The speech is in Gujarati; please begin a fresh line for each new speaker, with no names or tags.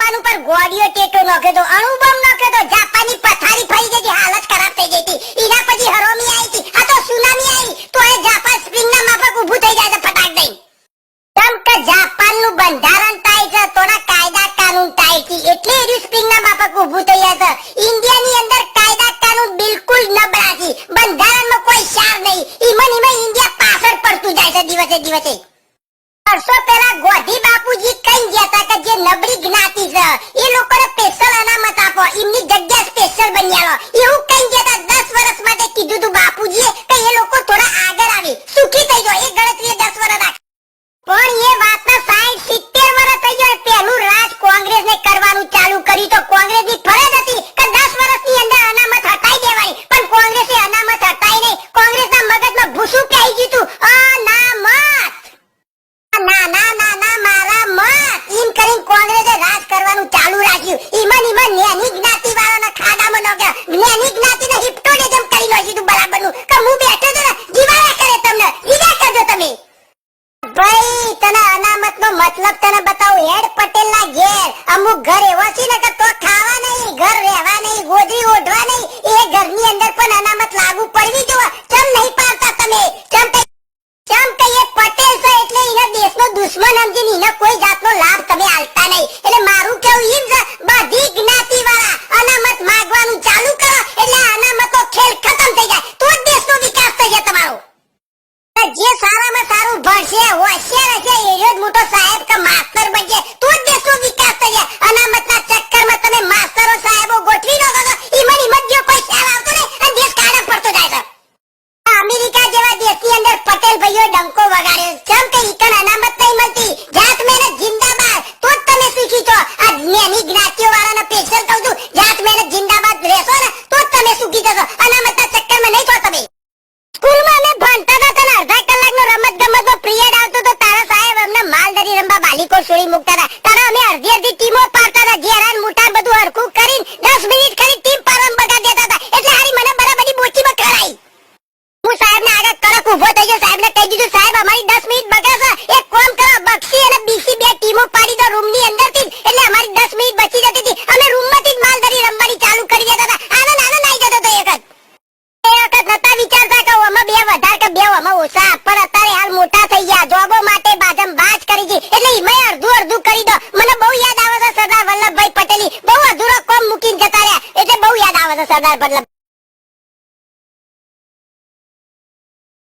જાપાન ઉપર ગોળીઓ ટેટો નાખ્યો તો, અણુબમ નાખ્યો તો, જાપાનની પથારી ફરી ગઈ, હાલત ખરાબ થઈ ગઈ હતી. એના પછી હરોમી આવી હતી, આ તો સુનામી આવી, તો એ જાપાન સ્પ્રિંગના માફક ઊભું થઈ જાય છે ફટાક દઈ. કેમ કે જાપાનનું બંધારણ ટાઈટ છે, થોડા કાયદા કાનૂન ટાઈટ છે, એટલે એ સ્પ્રિંગના માફક ઊભું થઈ જાય છે. ઇન્ડિયાની અંદર કાયદા કાનૂન બિલકુલ નબળા છે, બંધારણમાં કોઈ સાર નહીં. ઈમાં ઇન્ડિયા પાછળ પડતું જાય છે દિવસે દિવસે. વર્ષો પહેલા ગોધી બાપુજી કઈ ગયા હતા કે જે નબળી જ્ઞાતિ છે એ લોકોને સ્પેશિયલ અનામત આપો, એમની જગ્યા સ્પેશિયલ બની આવો, એવું કઈ ગયા હતા. 10 વર્ષ માટે કીધું તું બાપુજીએ કે એ લોકો થોડા આગળ આવે, સુખી થઈ જાય. એ ગણતરીએ 10 વર્ષ રાખ, પણ એ વાતના 60-70 વર્ષ થઈ જાય. પહેલું રાજ કોંગ્રેસને કરવાનું ચાલુ કર્યું તો કોંગ્રેસની ફરજ હતી કે 10 વર્ષની અંદર અનામત હટાઈ દેવાની, પણ કોંગ્રેસે અનામત હટાઈ નહીં. કોંગ્રેસના મગજમાં ભૂસું કહી દીધું, અનામત ના ના ના ના મારા મત એમ કરીને કોંગ્રેસે રાજ કરવાનું ચાલુ રાખ્યું. ઈમન નેની જ્ઞાતિ વાળાના ખાડામાં ન ગયા, નેની જ્ઞાતિને હિપ્ટોને જેમ કરી નાખ્યું બરાબરનું કે હું બેઠો તો ને જીવાયા કરે, તમને લીધા કરજો તમે. ભાઈ તને અનામતનો મતલબ તને બતાવું. હેડ પટેલના ઘેર અમુક ઘર એવા છે ને કે તો ખાવા નહીં, ઘર રહેવા નહીં, ગોદરી ઓઢવા નહીં, એ ઘરની અંદર પણ અનામત લાગુ પડવી જોઈએ. કેમ નહીં પાડતા તમે? કેમ કે એ પટેલ છે એટલે એના દેશનો દુશ્મન સમજીને એને કોઈ જાતનો લાભ તમે આલતા નહીં. એટલે મારું કેવું એમ છે, બધી જ્ઞાતિ વાળા અનામત માંગવાનું ચાલુ કરો એટલે અનામતો ખેલ ખતમ થઈ જાય, તો જ દેશનો વિકાસ થઈ જાય તમારો. જે સારામાં સારું ભણશે, હોશિયાર હશે, એનો જ મોટો સાહેબ કે માસ્ટર બનશે, તો જ દેશનો વિકાસ થઈ જાય. અનામતના ચક્કરમાં તમે માસ્ટરો સાહેબો ગોઠવી દો તો ઈમન જો કોઈ ખ્યાલ આવતો નહીં અને દેશ કાઢા પડતો જાય છે. અમેરિકા જેવા દેશની અંદર પટેલ ભાઈઓ ડંકો વગાડ્યો, કેમ કે ઈકન અનામત નહીં મળતી. જાત મહેનત જિંદાબાદ, તો જ તમે સુખી છો. આ જ્ઞાની જ્ઞાતિઓ વાળાને સ્પેશિયલ કહું છું, જાત મહેનત જિંદાબાદ રહેશો ને તો જ તમે સુખી થશો. અનામતના ચક્કરમાં નહીં છો તમે. સ્કૂલમાં અમે ભણતા હતા તને અડધા કલાકનો રમત ગમતનો પિરિયડ આવતો તો તારા સાહેબ અમને માલધારી રમવા બાલીકો છોડી મૂકતા હતા. તારા અમે અડધી ટીમો પાડતા હતા, ઘેરાન મુઠાન બધું હરખું કરીને 10 મિનિટ ખરી ટીમ પાડવાનું બગાડ દેતા હતા. એટલે હારી મને બરાબરની બોચીમાં કરાઈ. હું સાહેબને આગળ કડક ઊભો થઈ ગયો, સાહેબને કહી દીધું સાહેબ અમારી 10 મિનિટ બગાડશે, એક કામ કરો બક્ષી અને બીસી બે ટીમો પાડી દો રૂમની અંદરથી, એટલે અમારી 10 મિનિટ બચી જતી હતી. અમે રૂમમાંથી જ માલધારી રમવાની ચાલુ કરી દેતા હતા. આનંદ આવી જતો હતો. એક વખત નતા વિચારતા કે આમાં બે વધાર કે બે આમાં ઓછા, પણ અત્યારે હાલ મોટા થઈ ગયા, જોબો માટે બાજમ બાજ કરી છે, એટલે ઈમાં અડધું કરી દો. મને બહુ યાદ આવે છે સરદાર વલ્લભભાઈ પટેલ, બહુ અધૂરો કોમ મૂકીને જતા રહ્યા, એટલે બહુ યાદ આવે છે સરદાર વલ્લભ.